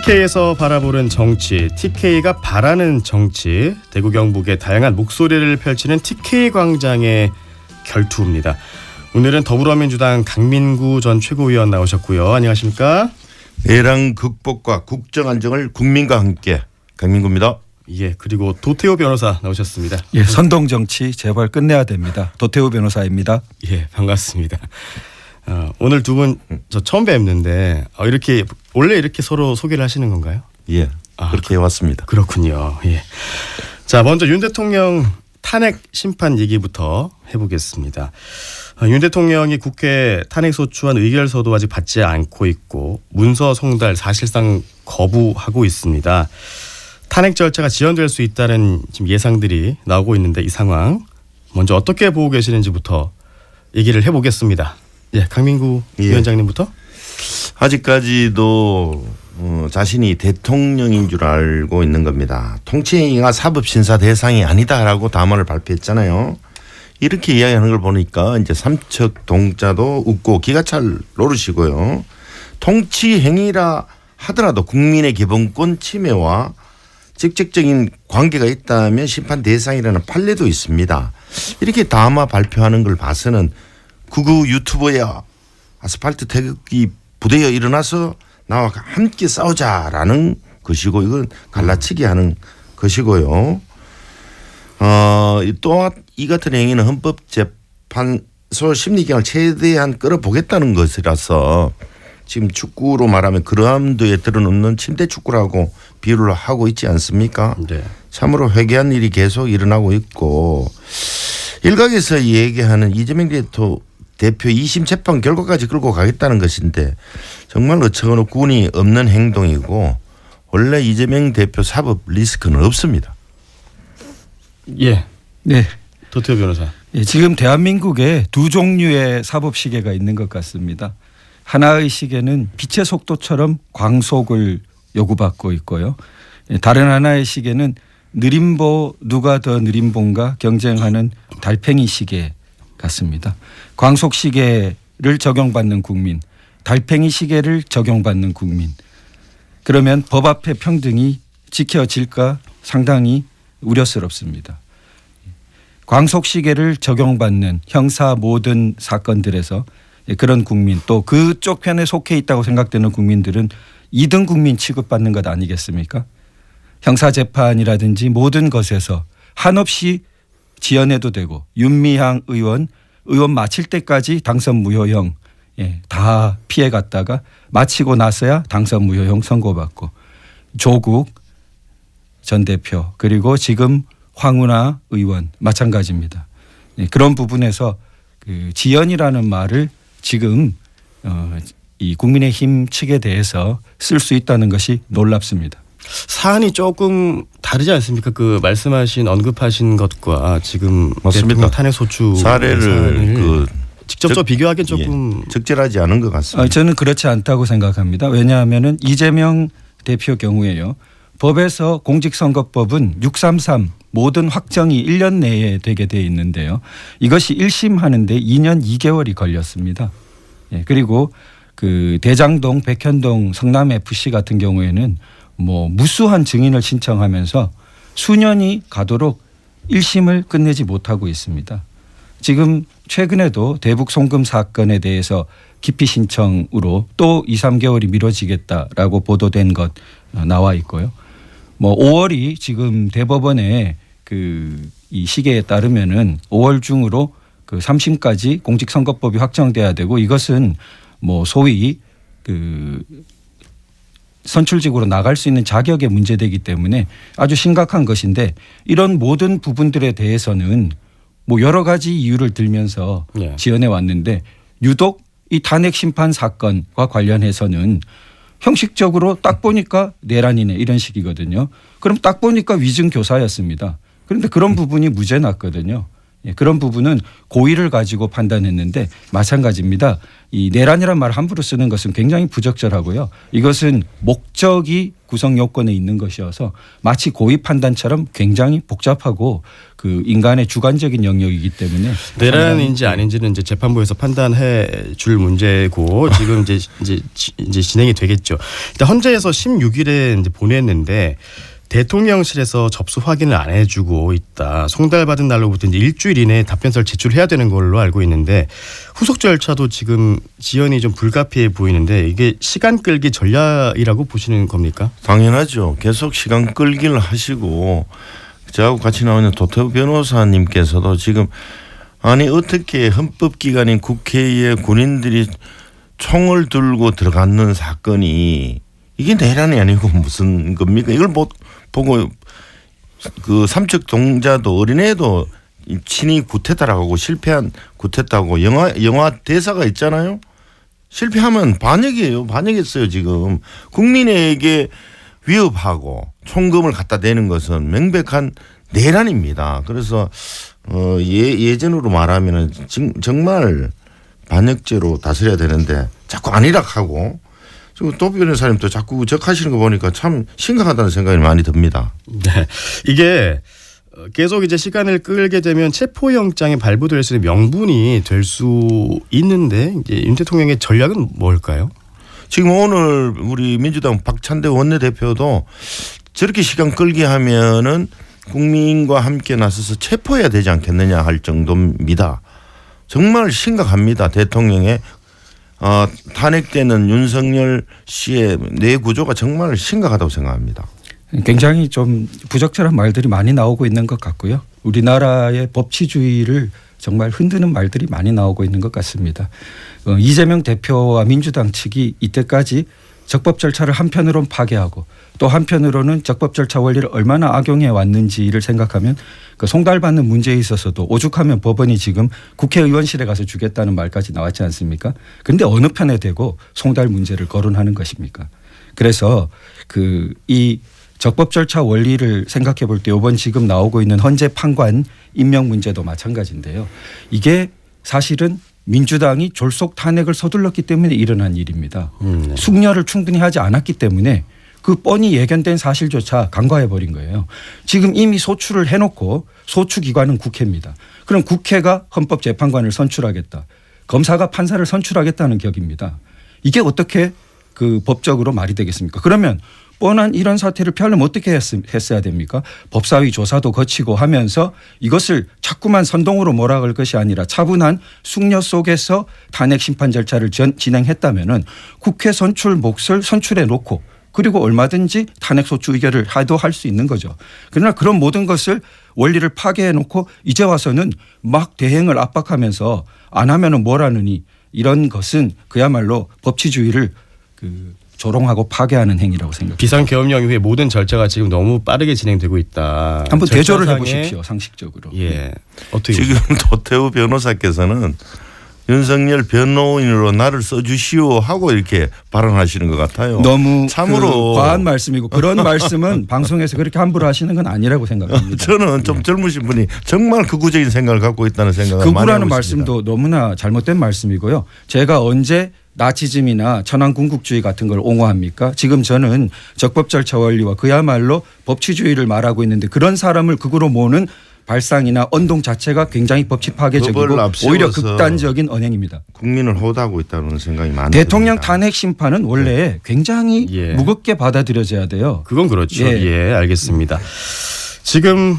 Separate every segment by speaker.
Speaker 1: TK에서 바라보는 정치, TK가 바라는 정치, 대구 경북의 다양한 목소리를 펼치는 TK광장의 결투입니다. 오늘은 더불어민주당 강민구 전 최고위원 나오셨고요. 안녕하십니까?
Speaker 2: 내란 극복과 국정 안정을 국민과 함께, 강민구입니다.
Speaker 1: 예, 그리고 도태우 변호사 나오셨습니다.
Speaker 3: 예, 선동 정치 제발 끝내야 됩니다. 도태우 변호사입니다.
Speaker 1: 예, 반갑습니다. 오늘 두 분 저 처음 뵙는데 이렇게 원래 이렇게 서로 소개를 하시는 건가요?
Speaker 2: 예, 그렇게 해왔습니다.
Speaker 1: 그렇군요. 예. 자, 먼저 윤 대통령 탄핵 심판 얘기부터 해보겠습니다. 윤 대통령이 국회 탄핵소추안 의결서도 아직 받지 않고 있고 문서 송달 사실상 거부하고 있습니다. 탄핵 절차가 지연될 수 있다는 지금 예상들이 나오고 있는데 이 상황 먼저 어떻게 보고 계시는지부터 얘기를 해보겠습니다. 예, 강민구 위원장님부터.
Speaker 2: 아직까지도 자신이 대통령인 줄 알고 있는 겁니다. 통치행위가 사법심사 대상이 아니다라고 담화를 발표했잖아요. 이렇게 이야기하는 걸 보니까 이제 삼척 동자도 웃고 기가 찰 노릇이고요. 통치행위라 하더라도 국민의 기본권 침해와 직접적인 관계가 있다면 심판 대상이라는 판례도 있습니다. 이렇게 담화 발표하는 걸 봐서는 극우 유튜버야 아스팔트 태극기 부대여 일어나서 나와 함께 싸우자라는 것이고 이건 갈라치기 하는 것이고요. 또 이 같은 행위는 헌법재판소 심리기관을 최대한 끌어보겠다는 것이라서 지금 축구로 말하면 그라운드에 들어놓는 침대 축구라고 비유를 하고 있지 않습니까?
Speaker 1: 네.
Speaker 2: 참으로 회개한 일이 계속 일어나고 있고 일각에서 얘기하는 이재명 대표 2심 재판 결과까지 끌고 가겠다는 것인데 정말 어처구니 꾼이 없는 행동이고 원래 이재명 대표 사법 리스크는 없습니다.
Speaker 1: 예.
Speaker 3: 네.
Speaker 1: 도태우 변호사.
Speaker 3: 예, 지금 대한민국에 두 종류의 사법 시계가 있는 것 같습니다. 하나의 시계는 빛의 속도처럼 광속을 요구받고 있고요. 다른 하나의 시계는 느림보 누가 더 느림보인가 경쟁하는 달팽이 시계 같습니다. 광속 시계를 적용받는 국민, 달팽이 시계를 적용받는 국민. 그러면 법 앞에 평등이 지켜질까 상당히 우려스럽습니다. 광속 시계를 적용받는 형사 모든 사건들에서 그런 국민 또 그쪽 편에 속해 있다고 생각되는 국민들은 2등 국민 취급받는 것 아니겠습니까? 형사재판이라든지 모든 것에서 한없이 지연해도 되고 윤미향 의원 마칠 때까지 당선 무효형 다 피해갔다가 마치고 나서야 당선 무효형 선고받고 조국 전 대표 그리고 지금 황운하 의원 마찬가지입니다. 그런 부분에서 그 지연이라는 말을 지금 이 국민의힘 측에 대해서 쓸 수 있다는 것이 놀랍습니다.
Speaker 1: 사안이 조금 다르지 않습니까? 그 말씀하신 언급하신 것과 지금
Speaker 2: 맞습니다.
Speaker 1: 대통령 탄핵 소추
Speaker 2: 사례를
Speaker 1: 직접적 비교하기엔 조금
Speaker 2: 적절하지 않은 것 같습니다.
Speaker 3: 저는 그렇지 않다고 생각합니다. 왜냐하면 이재명 대표 경우에요. 법에서 공직선거법은 633 모든 확정이 1년 내에 되게 돼 있는데요. 이것이 1심 하는데 2년 2개월이 걸렸습니다. 그리고 그 대장동, 백현동, 성남FC 같은 경우에는 뭐 무수한 증인을 신청하면서 수년이 가도록 1심을 끝내지 못하고 있습니다. 지금 최근에도 대북 송금 사건에 대해서 기피 신청으로 또 2, 3개월이 미뤄지겠다라고 보도된 것 나와 있고요. 뭐 5월이 지금 대법원의 이 시계에 따르면은 5월 중으로 그 3심까지 공직선거법이 확정돼야 되고 이것은 뭐 소위 그 선출직으로 나갈 수 있는 자격의 문제되기 때문에 아주 심각한 것인데 이런 모든 부분들에 대해서는 뭐 여러 가지 이유를 들면서 지연해 왔는데 유독 이 탄핵 심판 사건과 관련해서는 형식적으로 딱 보니까 내란이네 이런 식이거든요. 그럼 딱 보니까 위증 교사였습니다. 그런데 그런 부분이 무죄 났거든요. 그런 부분은 고의를 가지고 판단했는데 마찬가지입니다. 이 내란이란 말 함부로 쓰는 것은 굉장히 부적절하고요. 이것은 목적이 구성 요건에 있는 것이어서 마치 고의 판단처럼 굉장히 복잡하고 그 인간의 주관적인 영역이기 때문에
Speaker 1: 내란인지 아닌지는 이제 재판부에서 판단해 줄 문제고 지금 이제 진행이 되겠죠. 일단 헌재에서 16일에 이제 보냈는데 대통령실에서 접수 확인을 안 해주고 있다. 송달받은 날로부터 이제 일주일 이내에 답변서를 제출해야 되는 걸로 알고 있는데 후속 절차도 지금 지연이 좀 불가피해 보이는데 이게 시간 끌기 전략이라고 보시는 겁니까?
Speaker 2: 당연하죠. 계속 시간 끌기를 하시고 저하고 같이 나오는 도태우 변호사님께서도 지금 아니 어떻게 헌법기관인 국회에 군인들이 총을 들고 들어가는 사건이 이게 내란이 아니고 무슨 겁니까? 이걸 보고 그 삼척 동자도 어린애도 친히 구태타라고 실패한 구태타고 영화 대사가 있잖아요. 실패하면 반역이에요. 반역했어요 지금. 국민에게 위협하고 총금을 갖다 대는 것은 명백한 내란입니다. 그래서 예전으로 말하면은 정말 반역죄로 다스려야 되는데 자꾸 아니라 하고 지금 도 변호사님도 자꾸 적하시는 거 보니까 참 심각하다는 생각이 많이 듭니다.
Speaker 1: 네, 이게 계속 이제 시간을 끌게 되면 체포영장이 발부될 수 있는 명분이 될 수 있는데 이제 윤 대통령의 전략은 뭘까요?
Speaker 2: 지금 오늘 우리 민주당 박찬대 원내대표도 저렇게 시간 끌게 하면은 국민과 함께 나서서 체포해야 되지 않겠느냐 할 정도입니다. 정말 심각합니다. 대통령의 탄핵되는 윤석열 씨의 뇌 구조가 정말 심각하다고 생각합니다.
Speaker 3: 굉장히 좀 부적절한 말들이 많이 나오고 있는 것 같고요. 우리나라의 법치주의를 정말 흔드는 말들이 많이 나오고 있는 것 같습니다. 이재명 대표와 민주당 측이 이때까지 적법 절차를 한편으로는 파괴하고 또 한편으로는 적법 절차 원리를 얼마나 악용해 왔는지를 생각하면 그 송달받는 문제에 있어서도 오죽하면 법원이 지금 국회의원실에 가서 주겠다는 말까지 나왔지 않습니까? 그런데 어느 편에 대고 송달 문제를 거론하는 것입니까? 그래서 이 적법 절차 원리를 생각해 볼 때 이번 지금 나오고 있는 헌재 판관 임명 문제도 마찬가지인데요. 이게 사실은 민주당이 졸속 탄핵을 서둘렀기 때문에 일어난 일입니다.
Speaker 1: 네.
Speaker 3: 숙려를 충분히 하지 않았기 때문에 그 뻔히 예견된 사실조차 간과해 버린 거예요. 지금 이미 소추를 해놓고 소추기관은 국회입니다. 그럼 국회가 헌법재판관을 선출하겠다. 검사가 판사를 선출하겠다는 격입니다. 이게 어떻게 그 법적으로 말이 되겠습니까? 그러면 뻔한 이런 사태를 피하려면 어떻게 했어야 됩니까? 법사위 조사도 거치고 하면서 이것을 자꾸만 선동으로 몰아갈 것이 아니라 차분한 숙려 속에서 탄핵 심판 절차를 진행했다면은 국회 선출 몫을 선출해 놓고 그리고 얼마든지 탄핵 소추 의결을 해도 할 수 있는 거죠. 그러나 그런 모든 것을 원리를 파괴해 놓고 이제 와서는 막 대행을 압박하면서 안 하면은 뭘 하느니 이런 것은 그야말로 법치주의를 조롱하고 파괴하는 행위라고 생각합니다.
Speaker 1: 비상계엄령 이후에 모든 절차가 지금 너무 빠르게 진행되고 있다.
Speaker 3: 한번 대조를 해보십시오. 상식적으로.
Speaker 1: 예. 어떻게
Speaker 2: 지금 도태우 변호사께서는 윤석열 변호인으로 나를 써주시오 하고 이렇게 발언하시는 것 같아요.
Speaker 3: 너무
Speaker 2: 참으로
Speaker 3: 과한 말씀이고 그런 말씀은 방송에서 그렇게 함부로 하시는 건 아니라고 생각합니다.
Speaker 2: 저는 좀 젊으신 분이 정말 극우적인 생각을 갖고 있다는 생각을 많이 하고
Speaker 3: 극우라는
Speaker 2: 있습니다.
Speaker 3: 말씀도 너무나 잘못된 말씀이고요. 제가 언제 나치즘이나 천황군국주의 같은 걸 옹호합니까? 지금 저는 적법 절차 원리와 그야말로 법치주의를 말하고 있는데 그런 사람을 극으로 모으는 발상이나 언동 자체가 굉장히 법치 파괴적이고 오히려 극단적인 언행입니다.
Speaker 2: 국민을 호도하고 있다는 생각이 많이
Speaker 3: 대통령
Speaker 2: 듭니다.
Speaker 3: 탄핵 심판은 원래 굉장히 무겁게 받아들여져야 돼요.
Speaker 1: 그건 그렇죠. 예, 알겠습니다. 지금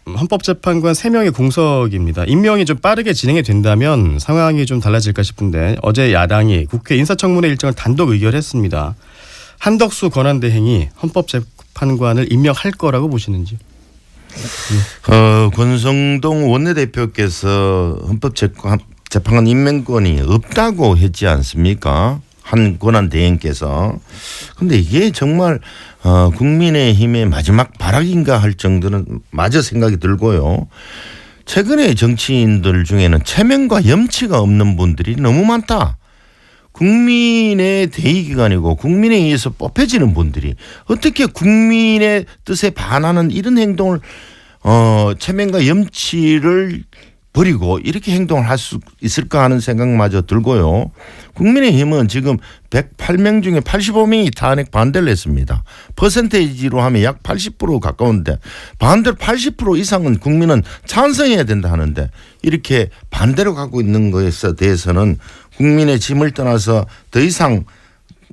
Speaker 1: 헌법재판관 3명의 공석입니다. 임명이 좀 빠르게 진행이 된다면 상황이 좀 달라질까 싶은데 어제 야당이 국회 인사청문회 일정을 단독 의결했습니다. 한덕수 권한대행이 헌법재판관을 임명할 거라고 보시는지?
Speaker 2: 권성동 원내대표께서 헌법재판관 임명권이 없다고 했지 않습니까? 한 권한대행께서. 그런데 이게 정말 국민의힘의 마지막 발악인가 할 정도는 마저 생각이 들고요. 최근에 정치인들 중에는 체면과 염치가 없는 분들이 너무 많다. 국민의 대의기관이고 국민에 의해서 뽑혀지는 분들이 어떻게 국민의 뜻에 반하는 이런 행동을 체면과 염치를 버리고 이렇게 행동을 할 수 있을까 하는 생각마저 들고요. 국민의힘은 지금 108명 중에 85명이 탄핵 반대를 했습니다. 퍼센테이지로 하면 약 80% 가까운데 반대로 80% 이상은 국민은 찬성해야 된다 하는데 이렇게 반대로 가고 있는 것에 대해서는 국민의 짐을 떠나서 더 이상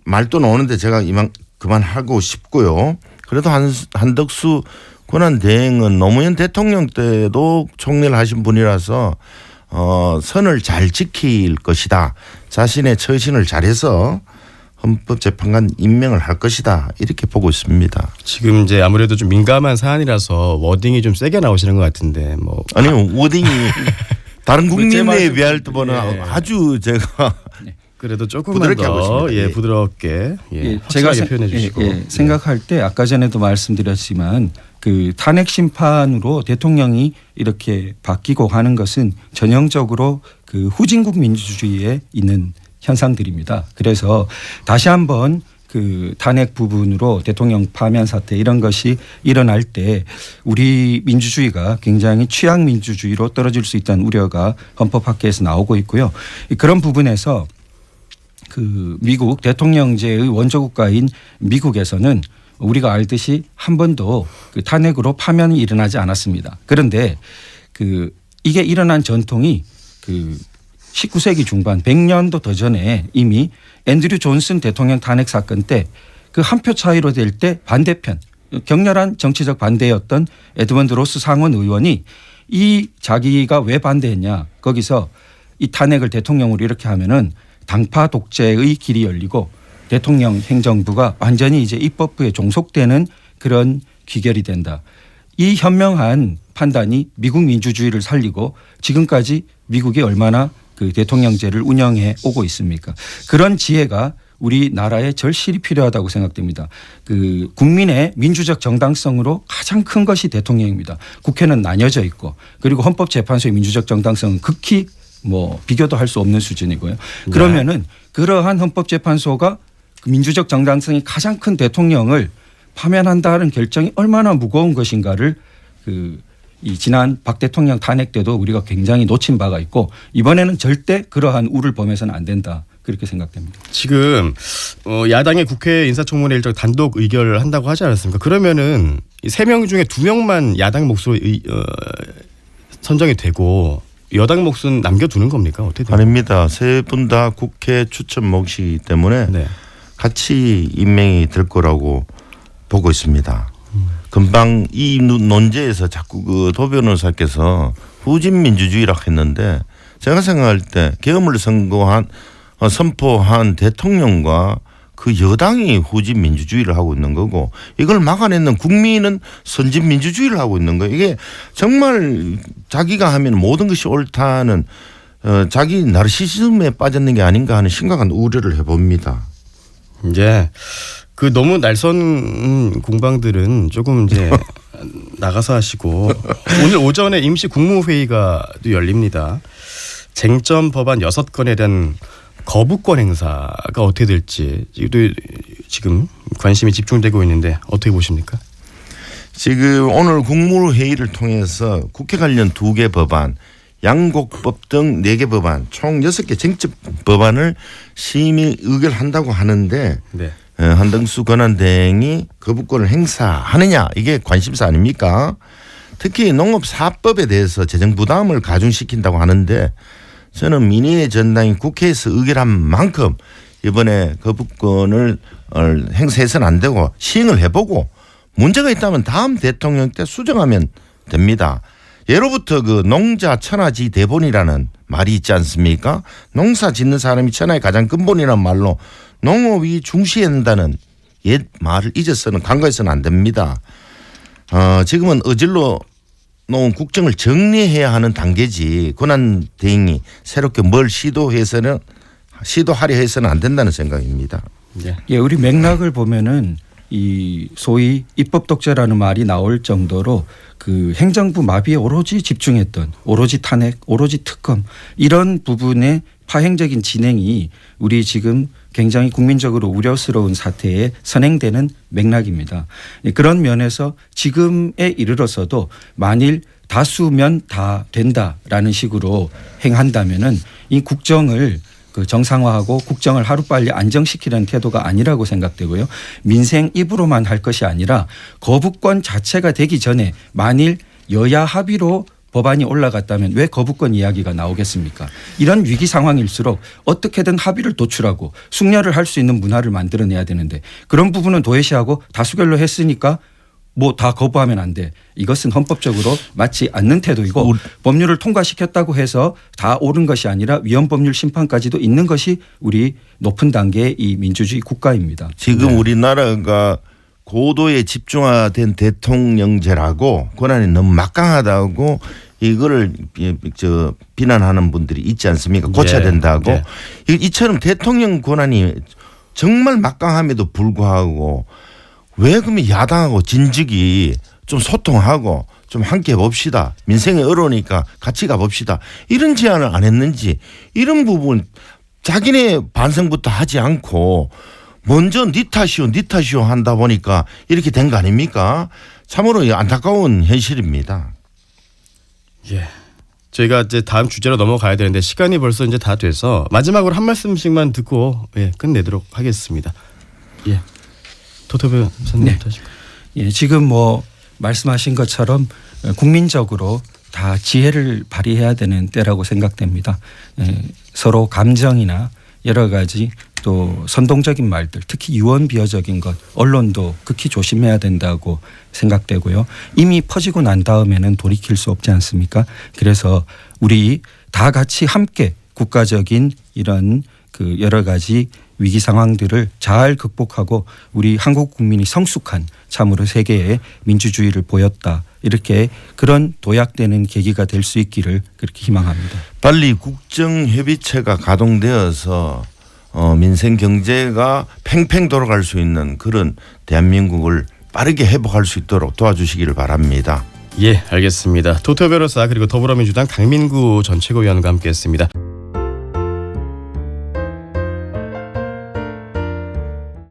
Speaker 2: 말도 나오는데 제가 이만 그만하고 싶고요. 그래도 한덕수 권한대행은 노무현 대통령 때도 총리를 하신 분이라서 선을 잘 지킬 것이다. 자신의 처신을 잘해서 헌법재판관 임명을 할 것이다. 이렇게 보고 있습니다.
Speaker 1: 지금 이제 아무래도 좀 민감한 사안이라서 워딩이 좀 세게 나오시는 것 같은데 뭐
Speaker 2: 아니요. 워딩이 다른 국민에 비할 때보다
Speaker 1: 예.
Speaker 2: 아주 제가
Speaker 1: 그래도 조금만
Speaker 2: 부드럽게 하고
Speaker 1: 더
Speaker 2: 있습니다. 예.
Speaker 1: 부드럽게
Speaker 3: 제가
Speaker 1: 확실하게 표현해 주시고
Speaker 3: 생각할 때 아까 전에도 말씀드렸지만 그 탄핵 심판으로 대통령이 이렇게 바뀌고 하는 것은 전형적으로 그 후진국 민주주의에 있는 현상들입니다. 그래서 다시 한번 그 탄핵 부분으로 대통령 파면 사태 이런 것이 일어날 때 우리 민주주의가 굉장히 취약 민주주의로 떨어질 수 있다는 우려가 헌법학계에서 나오고 있고요. 그런 부분에서 그 미국 대통령제의 원조국가인 미국에서는 우리가 알듯이 한 번도 그 탄핵으로 파면이 일어나지 않았습니다. 그런데 그 이게 일어난 전통이 그 19세기 중반 100년도 더 전에 이미 앤드류 존슨 대통령 탄핵 사건 때 그 한 표 차이로 될 때 반대편 격렬한 정치적 반대였던 에드먼드 로스 상원 의원이 이 자기가 왜 반대했냐 거기서 이 탄핵을 대통령으로 이렇게 하면은 당파 독재의 길이 열리고 대통령 행정부가 완전히 이제 입법부에 종속되는 그런 귀결이 된다. 이 현명한 판단이 미국 민주주의를 살리고 지금까지 미국이 얼마나 그 대통령제를 운영해 오고 있습니까? 그런 지혜가 우리나라에 절실히 필요하다고 생각됩니다. 그 국민의 민주적 정당성으로 가장 큰 것이 대통령입니다. 국회는 나뉘어져 있고 그리고 헌법재판소의 민주적 정당성은 극히 뭐 비교도 할 수 없는 수준이고요. 그러면은 그러한 헌법재판소가 민주적 정당성이 가장 큰 대통령을 파면한다는 결정이 얼마나 무거운 것인가를 이 지난 박 대통령 탄핵 때도 우리가 굉장히 놓친 바가 있고 이번에는 절대 그러한 우를 범해서는 안 된다. 그렇게 생각됩니다.
Speaker 1: 지금 야당의 국회 인사청문회 일정 단독 의결을 한다고 하지 않았습니까? 그러면은 3명 중에 2명만 야당 몫으로 선정이 되고 여당 몫은 남겨두는 겁니까? 어떻게 됩니까?
Speaker 2: 아닙니다. 세 분 다 국회 추천 몫이기 때문에
Speaker 1: 네.
Speaker 2: 같이 임명이 될 거라고 보고 있습니다. 금방 이 논제에서 자꾸 그 도 변호사께서 후진 민주주의라고 했는데 제가 생각할 때 계엄을 선포한 대통령과 그 여당이 후진 민주주의를 하고 있는 거고 이걸 막아내는 국민은 선진 민주주의를 하고 있는 거예요. 이게 정말 자기가 하면 모든 것이 옳다는 자기 나르시즘에 빠졌는 게 아닌가 하는 심각한 우려를 해봅니다.
Speaker 1: 이제 그 너무 날선 공방들은 조금 이제 나가서 하시고 오늘 오전에 임시 국무회의가 또 열립니다. 쟁점 법안 6건에 대한 거부권 행사가 어떻게 될지 지금 관심이 집중되고 있는데 어떻게 보십니까?
Speaker 2: 지금 오늘 국무회의를 통해서 국회 관련 2개 법안, 양곡법 등 4개 법안, 총 6개 쟁점 법안을 심의 의결한다고 하는데
Speaker 1: 네.
Speaker 2: 한덕수 권한대행이 거부권을 행사하느냐 이게 관심사 아닙니까? 특히 농업사업법에 대해서 재정부담을 가중시킨다고 하는데 저는 민의의 전당인 국회에서 의결한 만큼 이번에 거부권을 행사해서는 안 되고 시행을 해보고 문제가 있다면 다음 대통령 때 수정하면 됩니다. 예로부터 그 농자 천하지 대본이라는 말이 있지 않습니까? 농사 짓는 사람이 천하의 가장 근본이라는 말로 농업이 중시해야 한다는 옛 말을 잊어서는 간과해서는 안 됩니다. 지금은 어질러 놓은 국정을 정리해야 하는 단계지 권한 대행이 새롭게 뭘 시도하려 해서는 안 된다는 생각입니다.
Speaker 1: 네.
Speaker 3: 예, 우리 맥락을 보면은 이 소위 입법 독재라는 말이 나올 정도로 그 행정부 마비에 오로지 집중했던 오로지 탄핵, 오로지 특검 이런 부분의 파행적인 진행이 우리 지금 굉장히 국민적으로 우려스러운 사태에 선행되는 맥락입니다. 그런 면에서 지금에 이르러서도 만일 다수면 다 된다라는 식으로 행한다면은 이 국정을 그 정상화하고 국정을 하루빨리 안정시키려는 태도가 아니라고 생각되고요. 민생 입으로만 할 것이 아니라 거부권 자체가 되기 전에 만일 여야 합의로 법안이 올라갔다면 왜 거부권 이야기가 나오겠습니까? 이런 위기 상황일수록 어떻게든 합의를 도출하고 숙려를 할 수 있는 문화를 만들어내야 되는데 그런 부분은 도외시하고 다수결로 했으니까 뭐 다 거부하면 안 돼. 이것은 헌법적으로 맞지 않는 태도이고 법률을 통과시켰다고 해서 다 옳은 것이 아니라 위헌법률 심판까지도 있는 것이 우리 높은 단계의 이 민주주의 국가입니다.
Speaker 2: 지금 우리나라가 고도에 집중화된 대통령제라고 권한이 너무 막강하다고 이거를 비난하는 분들이 있지 않습니까? 고쳐야 된다고.
Speaker 1: 네.
Speaker 2: 이처럼 대통령 권한이 정말 막강함에도 불구하고 왜 그러면 야당하고 진즉이 좀 소통하고 좀 함께 봅시다. 민생이 어려우니까 같이 가봅시다. 이런 제안을 안 했는지 이런 부분 자기네 반성부터 하지 않고 먼저 니 탓이오 한다 보니까 이렇게 된 거 아닙니까? 참으로 안타까운 현실입니다.
Speaker 1: 예. 저희가 이제 다음 주제로 넘어가야 되는데 시간이 벌써 이제 다 돼서 마지막으로 한 말씀씩만 듣고 끝내도록 하겠습니다. 예. 도토배 선생님 하실까요?
Speaker 3: 예, 지금 뭐 말씀하신 것처럼 국민적으로 다 지혜를 발휘해야 되는 때라고 생각됩니다. 서로 감정이나 여러 가지 또 선동적인 말들, 특히 유언비어적인 것, 언론도 극히 조심해야 된다고 생각되고요. 이미 퍼지고 난 다음에는 돌이킬 수 없지 않습니까? 그래서 우리 다 같이 함께 국가적인 이런 그 여러 가지 위기 상황들을 잘 극복하고 우리 한국 국민이 성숙한 참으로 세계의 민주주의를 보였다. 이렇게 그런 도약되는 계기가 될 수 있기를 그렇게 희망합니다.
Speaker 2: 빨리 국정협의체가 가동되어서 민생 경제가 팽팽 돌아갈 수 있는 그런 대한민국을 빠르게 회복할 수 있도록 도와주시기를 바랍니다.
Speaker 1: 예, 알겠습니다. 도토 변호사 그리고 더불어민주당 강민구 전 최고위원과 함께했습니다.